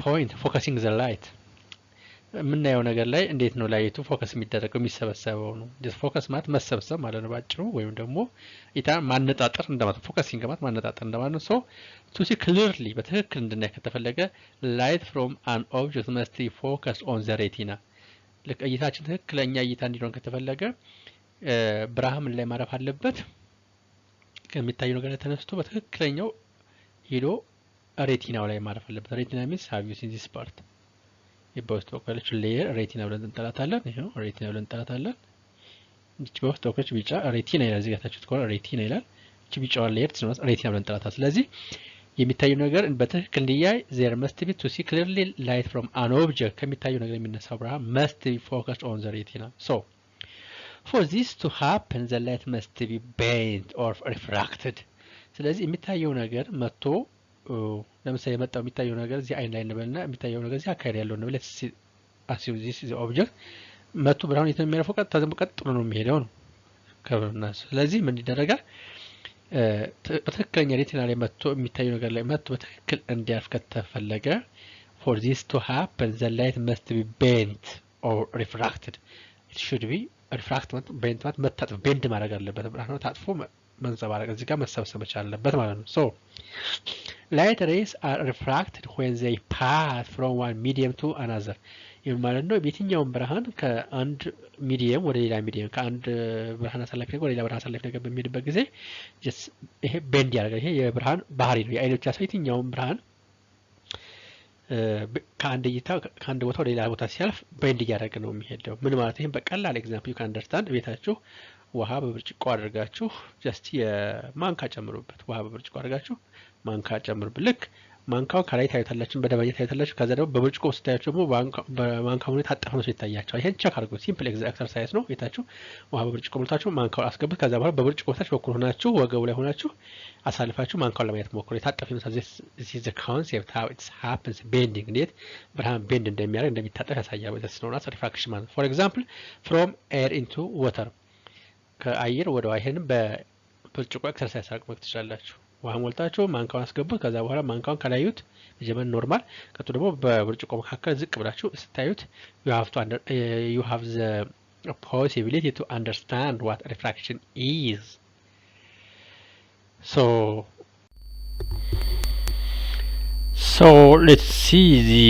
point focusing the light የምናየው ነገር ላይ እንዴት ነው ላይቱ ፎከስ የሚደረገው የሚሰበሰበው ነው just focus ማለት መሰብሰብ ማለት ነው ባጭሩ ወይም ደግሞ እይታ ማነጣጠር እንደማለት focusing ማለት ማነጣጠር እንደማለት ነው so to see clearly በትክክል እንድናይ ከተፈለገ light from an object must be focused on the retina ለእይታችን ትክክለኛ እይታ እንዲኖር ከተፈለገ ብርሃን ላይ ማረፍ አለበት ከሚታየው ነገር ላይ ተነስቶ በትክክለኛው ሄዶ ሬቲናው ላይ ማረፍ አለበት ሬቲና means have you seen this part የበውስጥ በኩሎች ሌየር ሬቲና ብለን እንጠራታለን ይሄው ሬቲና ብለን እንጠራታለን እቺ በውስጥ በኩሎች ቢጫ ሬቲና ይላል እዚህ ጋር ታችሁት ከሆነ ሬቲና ይላል እቺ ቢጫዋ ሌየር ትስማስ ሬቲና ብለን እንጠራታለን ስለዚህ የሚታየው ነገር በትክክል እንዲያይ there must be to see clearly light from an object ከሚታየው ነገር የሚነሳው ብርሃን must be focused on the retina so for this to happen the light must be bent or refracted ስለዚህ የሚታየው ነገር መጥቶ ለምሳሌ የመጣው የሚታየው ነገር እዚህ አይን ላይ እንበልና የሚታየው ነገር እዚህ አካባቢ ያለው ነው let's assume this is the object መጥቶ ብርሃን የት ነው የሚያርፈው ቀጥሎ ነው የሚሄደው ነው ከብርና ስለዚህ ምን ይደረጋል በትክክለኛ ሬቲና ላይ መጥቶ የሚታየው ነገር ላይ መጥቶ በትክክል እንዲያርፍ ከተፈለገ for this to happen the light must be bent or refracted it should be refract ማለት bent ማለት መታጠፍ bend ማድረግ አለበት ብርሃኑ ታጥፎ መንጸባረቅ እዚህ ጋር መሰብሰብ አለበት ማለት ነው so light rays are refracted when they pass from one medium to another ይሄን ማለት ነው በየትኛውም ብርሃን ከአንድ ሚዲየም ወደ ሌላ ሚዲየም ከአንድ ብርሃን አሳላፊ ነገር ወደ ሌላ ብርሃን አሳላፊ ነገር በሚሄድበት ጊዜ just ይሄ ቤንድ ያደርጋል ይሄ የብርሃን ባህሪ ነው የአይኖች ያሳይ የትኛውም ብርሃን ከአንድ እይታ ከአንድ ቦታ ወደ ሌላ ቦታ ሲያልፍ ቤንድ ያደርግ ነው የሚሄደው ምን ማለት ይሄን በቀላል ኤግዛምፕል you can understand ቤታችሁ ውሃ በብርጭቆ አድርጋችሁ just የማንካ ጨምሩበት ውሃ በብርጭቆ አድርጋችሁ ማንካ ጨምሩበት ልክ ማንካው ከላይ ታዩታላችሁ በደባኛ ታዩታላችሁ ከዛ ደግሞ በብርጭቆ ስታያችሁ ደግሞ በማንካው ነው ታጠፈ ነው ሲታያችሁ ይሄን ቼክ አድርጉ ሲምፕል ኤክሰርሳይዝ ነው ቤታችሁ ውሃ በብርጭቆ ሙልታችሁ ማንካው አስገቡት ከዛ በኋላ በብርጭቆ ታች በኩል ሆናችሁ ወገቡ ላይ ሆናችሁ አሳልፋችሁ ማንካው ለማየት ሞክሩ የታጠፈ ነው this is the concept how it happens bending እንዴት ብርሃን ቤንድ እንደሚያደርግ እንደሚታጠፍ ያሳያል this is known as refraction ማለት for example from air into water ከአየር ወደ ውሃን በብርጭቆ ኤክሰርሳይዝ አድርጉት ትችላላችሁ ውሃ ሞልታችሁ ማንካውን አስገቡት ከዛ በኋላ ማንካውን ከላዩት ጀመን ኖርማል ከቱ ደግሞ በብርጭቆ መካከል ዝቅ ብላችሁ ስታዩት you have the possibility to understand what refraction is so let's see the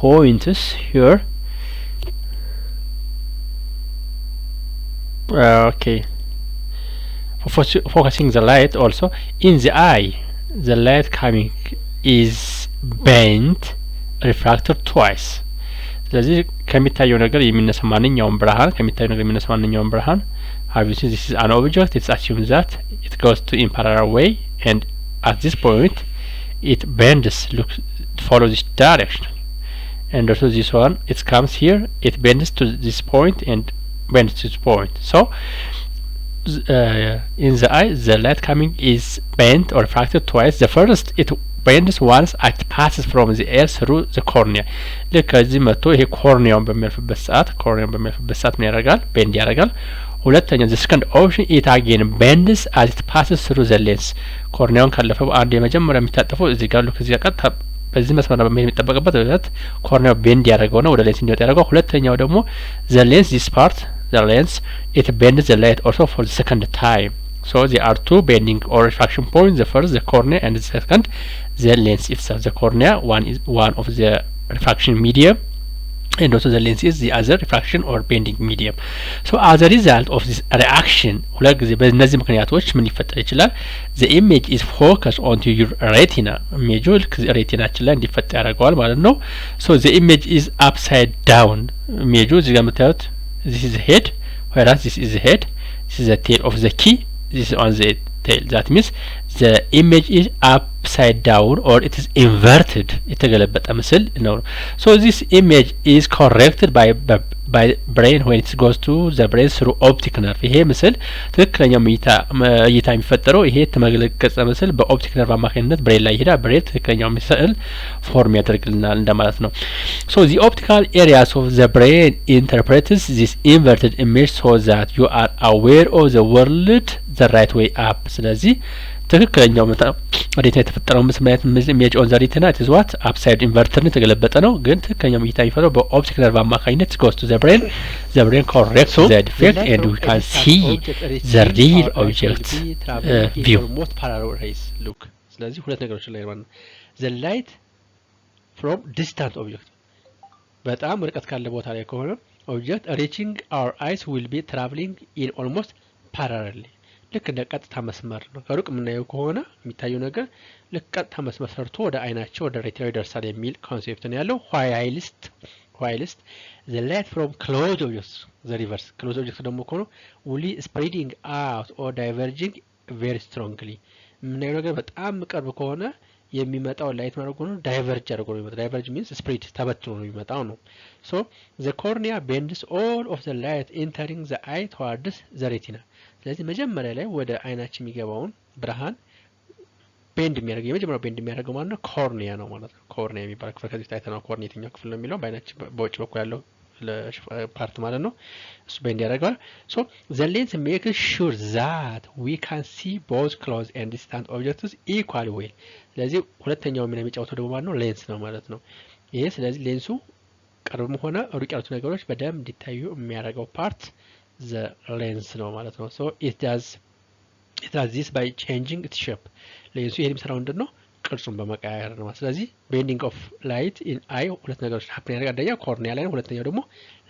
points here okay for focusing the light also in the eye the light coming is bent refracted twice ስለዚህ ከሚታየው ነገር የሚነሳ ማንኛውም ብርሃን ከሚታየው ነገር የሚነሳ ማንኛውም ብርሃን obviously this is an object it's assumed that it goes to in parallel way and at this point it bends look follow this direction and also this one it comes here it bends to this point and bends to this point so in the eye the light coming is bent or refracted twice the first it bends once it passes from the air through the cornea ለከዚህ መጥቶ ይሄ ኮርኒያውን በሚያልፍበት ሰዓት ምን ያደርጋል ቤንድ ያደርጋል ሁለተኛ the second option it again bends as it passes through the lens ኮርኒያውን ካለፈው አንድ የመጀመሪያ የሚታጠፈው እዚህ ጋር ልክ እዚህ ጋር በዚህ መስመር በመሄድ የሚጠበቅበት ማለት ኮርኒያው ቤንድ ያደርገውና ወደ ሌንስ እንዲወጣ ያደርገው ሁለተኛው ደግሞ the lens this part the lens it bends the light also for the second time so there are two bending or refraction points the first the cornea and the second the lens itself the cornea one is one of the refraction medium and also the lens is the other refraction or bending medium so as a result of this reaction ሁለት ጊዜ በእነዚህ ምክንያቶች ምን ሊፈጠር ይችላል the image is focused onto your retina image ሬቲናችን ላይ እንዲፈጠር ያደርገዋል ማለት ነው so the image is upside down image እዚህ ጋር የምታዩት this is the head whereas this is the head this is the tail of the key this is on the tail that means the image is upside down or it is inverted የተገለበጠ ምስል ነው so this image is corrected by brain when it goes to the brain through optic nerve ይሄ ምስል ትክክለኛው እይታ የሚፈጠረው ይሄ ተመገለገጸ ምስል በኦፕቲክ ነርቭ አማካኝነት ብሬን ላይ ይሄዳል ብሬን ትክክለኛው ምስል ፎርም ያደርግልናል እንደማለት ነው so the optical areas of the brain interprets this inverted image so that you are aware of the world the right way up ስለዚህ ትክክለኛው ሬቲና የተፈጠረው ምስል ኢሜጅ ኦን ዘ ሬቲና ኢት ኢዝ ዋት አፕሳይድ ኢንቨርተር የተገለበጠ ነው። ግን ትክክለኛው እይታ የሚፈጠረው በኦፕቲክ ነርቭ አማካኝነት ጎስ ቱ ዘ ብሬን ኮሬክት ዘ ዲፌክት ኤንድ ዊ ካን ሲ ዘ ሪል ኦብጀክት ቪው ሞስት ፓራላል ሬይስ ሉክ። ስለዚህ ሁለት ነገሮች ላይ ማለት ነው። ዘ ላይት ፍሮም ዲስታንት ኦብጀክት በጣም ርቀት ካለ ቦታ ላይ ከሆነ ኦብጀክት ሪቺንግ አወር አይስ ዊል ቢ ትራቭሊንግ ኢን ኦልሞስት ፓራላሊ ልክ እንደ ቀጥታ መስመር ነው። ከሩቅ የምናየው ከሆነ የሚታየው ነገር ልክ ቀጥታ መስመር ሰርቶ ወደ አይናቸው ወደ ሬቲናው ይደርሳል የሚል ኮንሴፕት ነው ያለው። ዋይልስት ዘ ላይት ፍሮም ክሎዝ ኦብጀክት ዘ ሪቨርስ ክሎዝ ኦብጀክት ደግሞ ከሆነ ዊል ስፕሬዲንግ አውት ኦር ዳይቨርጂንግ ቬሪ ስትሮንግሊ የምናየው ነገር በጣም ቅርብ ከሆነ የሚመጣው ላይት ማለት ነው ዳይቨርጅ አድርጎ ነው የሚመጣው። ዳይቨርጅ ሚንስ ስፕሬድ ተበትኖ ነው የሚመጣው ነው። ሶ ዘ ኮርኒያ ቤንድስ ኦል ኦፍ ዘ ላይት ኢንተሪንግ ዘ አይ ተዋርድስ ዘ ሬቲና። ስለዚህ መጀመሪያ ላይ ወደ አይናችን የሚገባውን ብርሃን ቤንድ የሚያደርገው የመጀመሪያው ቤንድ የሚያደርገው ማለት ነው ኮርኒያ ነው ማለት ነው። ኮርኒያ የሚባለው ክፍል ከዚህ ታይተናል። ኮርኒያ የትኛው ክፍል ነው የሚለው በአይናችን በውጭ በኩል ያለው ፓርት ማለት ነው። እሱ ቤንድ ያደርገዋል። ሶ ዘ ሌንስ ሜክስ ሹር ዛት ዊ ካን ሲ ቦዝ ክሎዝ ኤንድ ዲስታንት ኦብጀክትስ ኢኳሊ ዌል። ስለዚህ ሁለተኛው ሚና የሚጫወተው ደግሞ ማለት ነው ሌንስ ነው ማለት ነው። ይሄ ስለዚህ ሌንሱ ቅርብም ሆነ ሩቅ ያሉት ነገሮች በደንብ እንዲታዩ የሚያደርገው ፓርት ዘ ሌንስ ነው ማለት ነው። ሶ ኢት ዳዝ ዚስ ባይ ቼንጂንግ ኢትስ ሼፕ። ሌንሱ ይሄን የሚሰራው ምንድን ነው? ቅርጹን በመቀያየር ነው። ስለዚህ ቤንዲንግ ኦፍ ላይት ኢን አይ ሁለት ነገሮች ሀፕን ያደርጋል። አንደኛው ኮርኒያ ላይ ነው፣ ሁለተኛው ደግሞ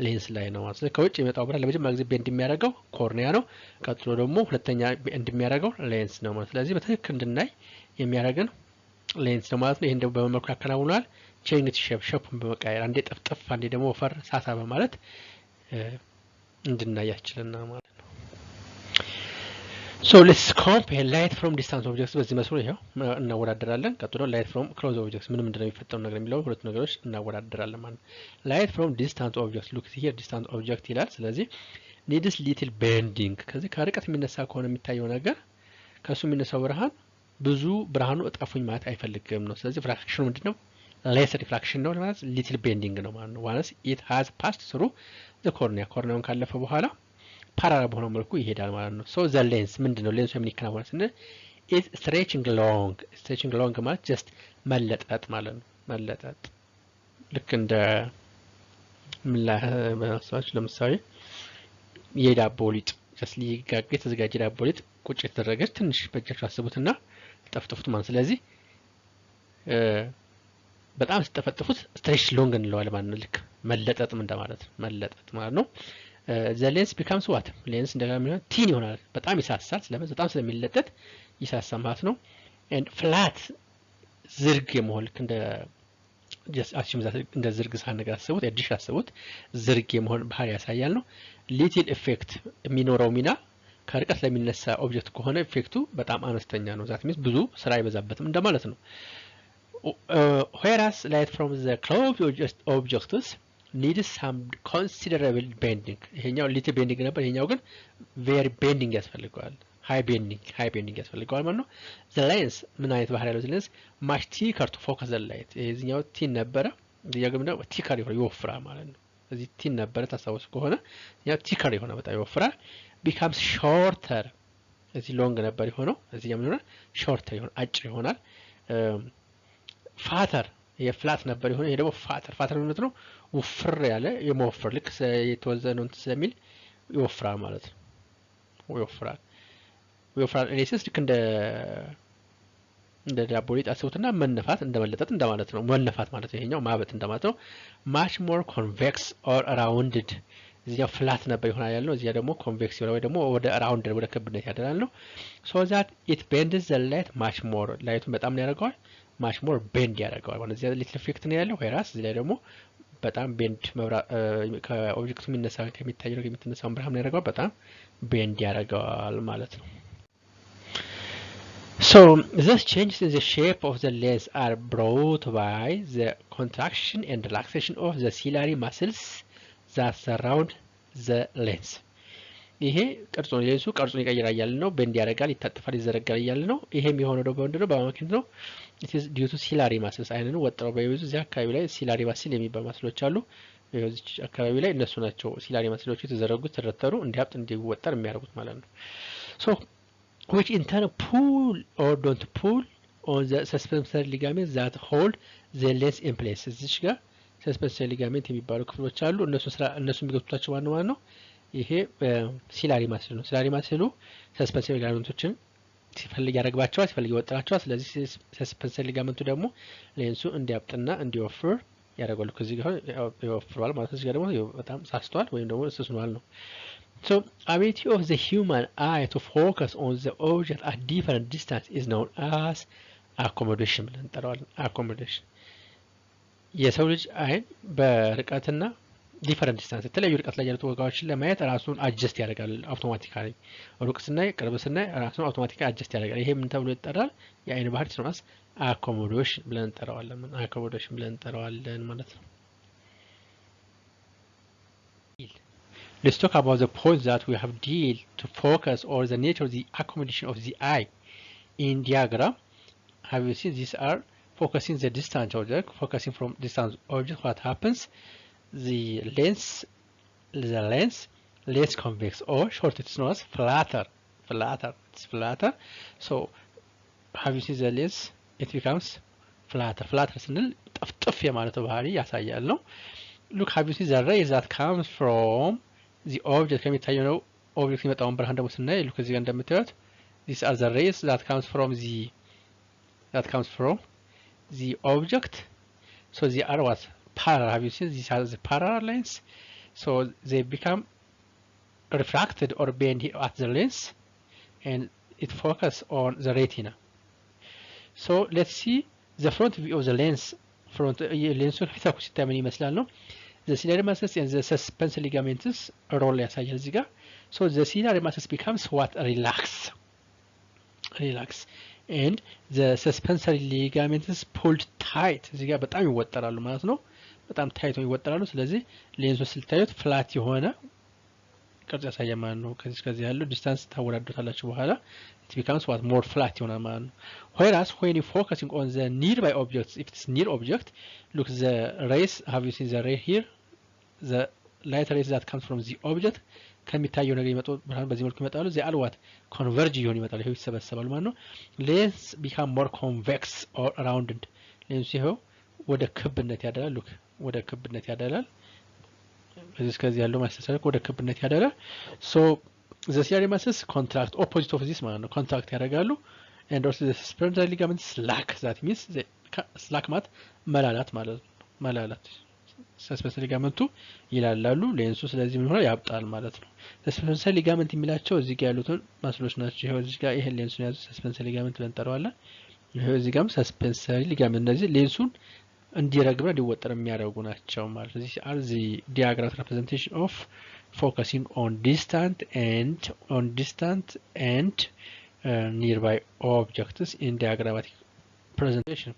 ሌንስ ላይ ነው ማለት ነው። ከውጭ የሚመጣው ብርሃን ለመጀመሪያ ጊዜ ቤንድ የሚያደርገው ኮርኒያ ነው። ቀጥሎ ደግሞ ሁለተኛ ቤንድ የሚያደርገው ሌንስ ነው ማለት። ስለዚህ በትክክል እንድናይ የሚያደርገን ሌንስ ነው ማለት ነው። ይሄን ደግሞ በመመልኩ ያከናውናል። ቼንጅ ኢትስ ሼፕ ሼፑን በመቀያየር አንዴ ጥፍጥፍ አንዴ ደግሞ ወፈር ሳሳ በማለት እንድናይ ያስችለናል ማለት ነው። So let's compare light from distant objects በዚህ መስሎ ይሄው እናወዳደራለን። ቀጥሎ light from close objects ምንም እንደሆነ የሚፈጠረው ነገር የሚለው ሁለት ነገሮች እናወዳደራለን ማለት ነው። light from distant objects look here distant object ይላል። ስለዚህ needs little bending ከዚህ ከርቀት የሚነሳ ከሆነ የሚታየው ነገር ከሱ የሚነሳው ብርሃን ብዙ ብርሃኑ እጣፉኝ ማለት አይፈልግም ነው። ስለዚህ refraction ምንድነው? less refraction ነው ማለት little bending ነው ማለት ነው። once it has passed through the cornea ኮርኒያውን ካለፈ በኋላ ፓራላል በሆነ መልኩ ይሄዳል ማለት ነው። ሶ ዘ ሌንስ ምንድነው? ሌንሱ ምን ይከናወናል ስንል ኢዝ ስትሬቺንግ ሎንግ ማለት ጀስት መለጠጥ ማለት ነው። መለጠጥ ልክ እንደ ምላሳች ለምሳሌ የዳቦ ሊጥ ጀስት ሊጋግ የተዘጋጀ ዳቦ ሊጥ ቁጭ የተደረገች ትንሽ በእጃችሁ አስቡትና ጠፍጥፉት ማለት ስለዚህ በጣም ሲጠፈጥፉት ስትሬች ሎንግ እንለዋለን ማለት ነው። ልክ መለጠጥም እንደማለት ነው። መለጠጥ ማለት ነው። the lens becomes what lens እንደገና ቲን ይሆናል በጣም ይሳሳል። ስለዚህ በጣም ስለሚለጠጥ ይሳሳል ማለት ነው። and flat ዝርግ የመሆን ልክ እንደ just assume that እንደ ዝርግ ሳህን ነገር አስቡት እዲሽ አስቡት ዝርግ የመሆን ባህሪ ያሳያል ነው። little effect የሚኖረው ሚና ከርቀት ለሚነሳ ኦብጀክት ከሆነ ኢፌክቱ በጣም አነስተኛ ነው። ዛት ሚንስ ብዙ ስራ አይበዛበትም እንደማለት ነው። whereas light from the close objects needs some considerable bending ይሄኛው little bending ነበር። ይሄኛው ግን very bending ያስፈልገዋል። high bending ያስፈልገዋል ማለት ነው። the lens ምን አይነት ባህሪ ያለው lens much thicker to focus the light ይሄኛው ቲን ነበረ እዚያው ግን thicker ይወፍራል ማለት ነው። እዚህ ቲን ነበረ ታስታውሱ ከሆነ ያው thicker ይሆናል በጣም ይወፍራል። becomes shorter እዚህ long ነበር የሆነው እዚህ ምን ይሆናል shorter ይሆናል አጭር ይሆናል። fatter የፍላት ነበር የሆነ ይሄ ደግሞ ፋተር ማለት ነው ውፍር ያለ የመወፈር ልክ የተወዘነው ስለሚል ይወፍራል ማለት ነው። ይወፍራል ኤሌክትሪክ ልክ እንደ ዳቦ ሊጥ አስቡትና መነፋት እንደመለጠጥ እንደማለት ነው። መነፋት ማለት ይሄኛው ማበጥ እንደማለት ነው። much more convex or rounded እዚያው ፍላት ነበር ይሆናል ያለው እዚያ ደግሞ ኮንቬክስ ይሆናል ወይ ደግሞ ወደ ራውንድ ወደ ክብነት ያደላል ነው። so that it bends the light much more ላይቱን በጣም ያደርገዋል much more bend ያደርገዋል ማለት እዚያ ሊትል ኢፌክት ነው ያለው። ወይራስ እዚህ ላይ ደግሞ በጣም ቤንድ ከኦብጀክቱ የሚነሳ ከሚታየው የሚተነሳው ብርሃን ያደርገዋል በጣም ቤንድ ያደርገዋል ማለት ነው። so these changes in the shape of the lens are brought by the contraction and relaxation of the ciliary muscles that surround the lens ይሄ ቅርጹን ሌንሱ ቅርጹን ይቀይራል ያለ ነው። ቤንድ ያደርጋል ይታጠፋል ይዘረጋል ያለ ነው። ይሄም የሆነው ደግሞ ምንድነው በማክኒት ነው። it is due to ciliary muscles አይነን ወጥረው በይዙ እዚህ አካባቢ ላይ ciliary muscle የሚባሉ መስሎች አሉ። በዚህ አካባቢ ላይ እነሱ ናቸው ciliary muscles የተዘረጉት ተረተሩ እንዲያብጥ እንዲወጠር የሚያደርጉት ማለት ነው። so which in turn pull or don't pull on the suspensory ligament that hold the lens in place እዚች ጋር suspensory ligament የሚባሉ ክፍሎች አሉ እነሱ የሚገቱታቸው ዋናው ነው ይሄ ሲላሪ ማስል ነው ሲላሪ ማስሉ suspensory ligamentዎችን ሲፈልግ ያረግባቸዋል ሲፈልግ ይወጥራቸዋል ስለዚህ suspensory ligamenቱ ደግሞ ሌንሱ እንዲያብጥና እንዲወፍር ያረጋሉ ከዚህ ጋር ይወፍራል ማለት እዚህ ጋር ደግሞ በጣም ሳስቷል ወይም ደግሞ እሱስኗል ነው So, ability of the human eye to focus on the object at different distance is known as accommodation ብለን እንጠራዋለን accommodation የሰው ልጅ አይን በርቀትና ዲፈረንት ዲስታንስ የተለያዩ ርቀት ላይ ያሉት ወጋዎችን ለማየት ራሱን አጀስት ያደርጋል አውቶማቲካሊ ሩቅ ስናይ ቅርብ ስናይ ራሱን አውቶማቲካሊ አጀስት ያደርጋል ይሄ ምን ተብሎ ይጠራል የአይን ባህሪ ስለማስ accommodation ብለን እንጠራዋለን accommodation ብለን እንጠራዋለን ማለት ነው Let's talk about the points that we have deal to focus or the nature of the accommodation of the eye. In diagram, have you seen these are focusing the distant object, focusing from distant object, what happens? The lens less convex or short, it's known as flatter, it's flatter. So, have you seen the lens? It becomes flatter, ጥፍጥፍ የማለት ባህሪ ያሳያል ነው. Look, have you seen the rays that comes from the object ከሚታየው ነው ኦብጀክት የሚመጣውን ብርሃን ደግሞ ስናይ ልክ እዚህ ጋር እንደምታዩት these are the rays that comes from the object so they are what parallel have you seen these are the parallel lines so they become refracted or bend at the lens and it focus on the retina so let's see the front view of the lens front ሌንሱ ከፊት ሲታይ ምን ይመስላል ነው The ciliary muscles and the suspensory ligaments roll ያሳያል እዚህ ጋር so the ciliary muscles becomes what relax and the suspensory ligaments pulled tight እዚህ ጋር በጣም ይወጠራሉ ማለት ነው በጣም ታይት ይወጠራሉ ስለዚህ ሌንሱ ስልታዩት ፍላት የሆነ ቅርጽ ያሳያል ማለት ነው ከዚህ ያለው ዲስታንስ ታወራዱታላችሁ በኋላ it becomes what more flat ይሆናል ማለት ነው whereas when you focusing on the nearby objects if it's near object look the rays have you seen the ray here the light rays that comes from the object ከሚታየው ነገር ይመጣው ብርሃን በዚህ መልኩ ይመጣሉ they are what converge ይሆን ይመጣሉ ይሄው ይሰበሰባሉ ማለት ነው lens become more convex or rounded lens ይሄው ወደ ክብነት ያደላል look ወደ ክብነት ያደላል ከዚህ ያለው ማስተሳሰብ ወደ ክብነት ያደላል so the ciliary muscles contract opposite of this ማለት ነው contract ያደርጋሉ and also the suspensory ligaments slack that means the slack ማለት መላላት ማለት ነው መላላት suspensory ligament ይላላሉ ሌንሱ ስለዚህ ምን ሆነ ያብጣል ማለት ነው suspensory ligament የሚላቸው እዚህ ጋር ያሉትን ማስሎች ናቸው ይሄው እዚህ ጋር ይሄ ሌንሱን ያዙ suspensory ligament ብለን እንጠራዋለን ይሄው እዚህ ጋርም suspensory ligament እነዚህ ሌንሱን እንዲረግብና እንዲወጠር የሚያደርጉ ናቸው ማለት ነው this are the diagram representation of focusing on distant and nearby objects in diagrammatic presentation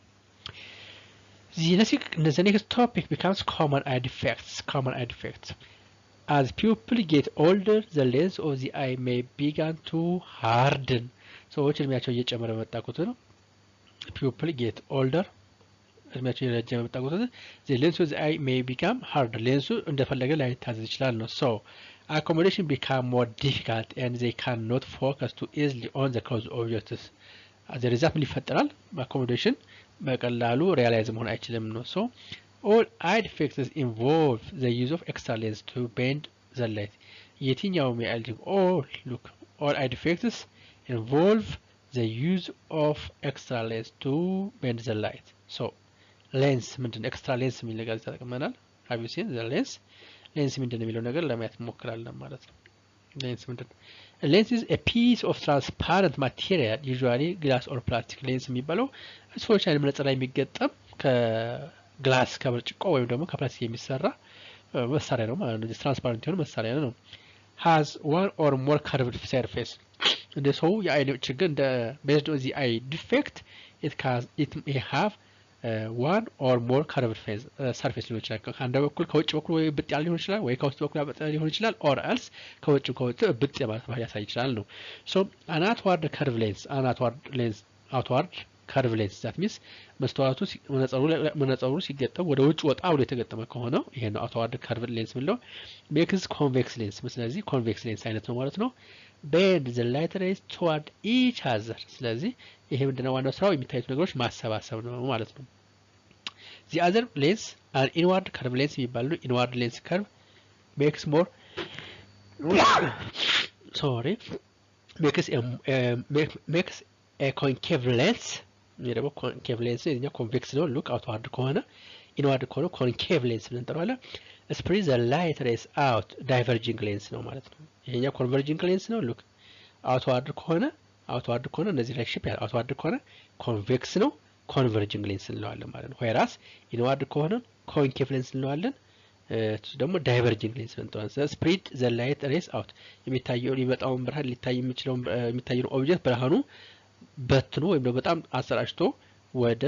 the next topic becomes common eye defects as people get older the lens of the eye may begin to harden so እድሜያቸው እየጨመረ መጣ ቁጥር ነው people get older እድሜያቸው እየረጀመ መጣ ቁጥር the lens of the eye may become harder ሌንሱ እንደፈለገ ላይታዘዝ ይችላል ነው so accommodation become more difficult and they cannot focus too easily on the close objects as a result ምን ይፈጠራል accommodation በቀላሉ ሪያላይዝ መሆን አይችልም ነው so all eye defects involve the use of extra lens to bend the light የትኛውም all eye defects involve the use of extra lens to bend the light so lens ምንድነው extra lens የሚል ነገር ተጠቅመናል have you seen the lens ምንድነው የሚለው ነገር ለማየት እንሞክራለን ማለት ነው A lens is a piece of transparent material usually glass or plastic lens የሚባለው ሰዎች አይን መነጽር ላይ የሚገጠም ከግላስ ከብርጭቆ ወይም ደግሞ ከፕላስቲክ የሚሰራ መሳሪያ ነው ማለት ነው ትራንስፓረንት የሆነ መሳሪያ ነው has one or more curved surface እንደ ሰው የአይን ችግር እንደ based on the eye defect it may have one or more curved surface ሊሆን ይችላል ከአንድ በኩል ከውጭ በኩል ወይ ብጥ ያለ ሊሆን ይችላል ወይ ከውስጥ በኩል ያበጠ ሊሆን ይችላል or else ከውጭ ብጥ ማለት ባህሪ ያሳይ ይችላል ነው so an outward curved lens outward ካርቭ ሌንስ ዛት ሚንስ መስተዋቱ መነጽሩ ሲገጠም ወደ ውጭ ወጣ ብሎ የተገጠመ ከሆነ ይሄ ነው አውትዋርድ ካርቭ ሌንስ ምንለው። ሜክስ ኮንቬክስ ሌንስ ስለዚህ ኮንቬክስ ሌንስ አይነት ነው ማለት ነው። ቤንድ ዘ ላይት ሬይስ ቱዋርድ ኢች አዘር ስለዚህ ይሄ ምንድነው ዋናው ስራው የሚታዩት ነገሮች ማሰባሰብ ነው ማለት ነው። ዚ አዘር ሌንስ አን ኢንዋርድ ካርቭ ሌንስ የሚባል ነው። ኢንዋርድ ሌንስ ካርቭ ሜክስ ሞር sorry makes a concave lens ደግሞ ኮንኬቭ ሌንስ የኛ ኮንቬክስ ነው። ሉክ አውትዋርድ ከሆነ ኢንዋርድ ከሆነ ኮንኬቭ ሌንስ ብለን እንጠራዋለን። ስፕሪድ ዘ ላይት ሬስ አውት ዳይቨርጂንግ ሌንስ ነው ማለት ነው። ይሄኛ ኮንቨርጂንግ ሌንስ ነው። ሉክ አውትዋርድ ከሆነ እነዚህ ላይ ሺፕ አውትዋርድ ከሆነ ኮንቬክስ ነው። ኮንቨርጂንግ ሌንስ እንለዋለን ማለት ነው። ሆይራስ ኢንዋርድ ከሆነ ኮንኬቭ ሌንስ እንለዋለን። ደግሞ ዳይቨርጂንግ ሌንስ እንለዋለን። ስፕሪድ ዘ ላይት ሬስ አውት የሚታየው ሊመጣውን ብርሃን ሊታይ የሚችለው የሚታየው ኦብጀክት ብርሃኑ በትኖ ወይም ደግሞ በጣም አሰራጭቶ ወደ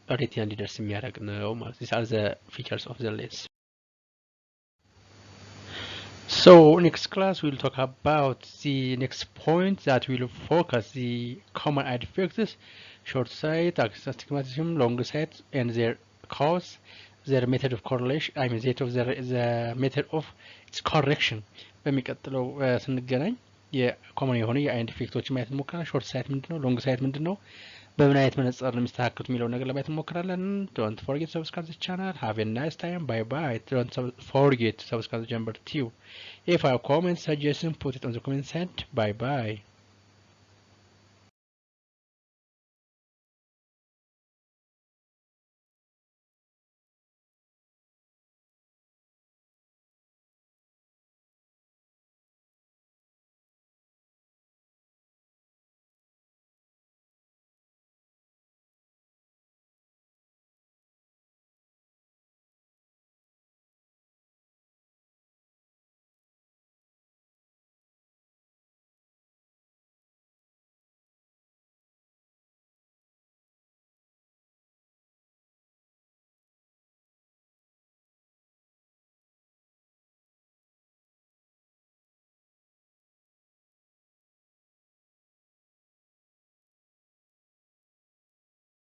ሬቲና እንዲደርስ የሚያደርግ ነው ማለት ነው። these are the features of the lens. So next class we will talk about the next point that will focus the common eye defects, short sight, astigmatism, long sight, and their cause, their method of correlation, I mean the method of its correction. በሚቀጥለው ስንገናኝ የኮመን የሆነ የአይን ዲፌክቶች ማየት እንሞክራለን። ሾርት ሳይት ምንድነው? ሎንግ ሳይት ምንድነው? በምን አይነት መነጽር ነው የሚስተካከሉት የሚለው ነገር ለማየት እንሞክራለን። ዶንት ፎርጌት ሰብስክራይብ ዘ ቻናል። ሃቭ ኤ ናይስ ታይም። ባይ ባይ። ዶንት ፎርጌት ሰብስክራይብ ዘ ቻናል ቱ. If I have comments, suggestions, put it on the comment section. Bye bye.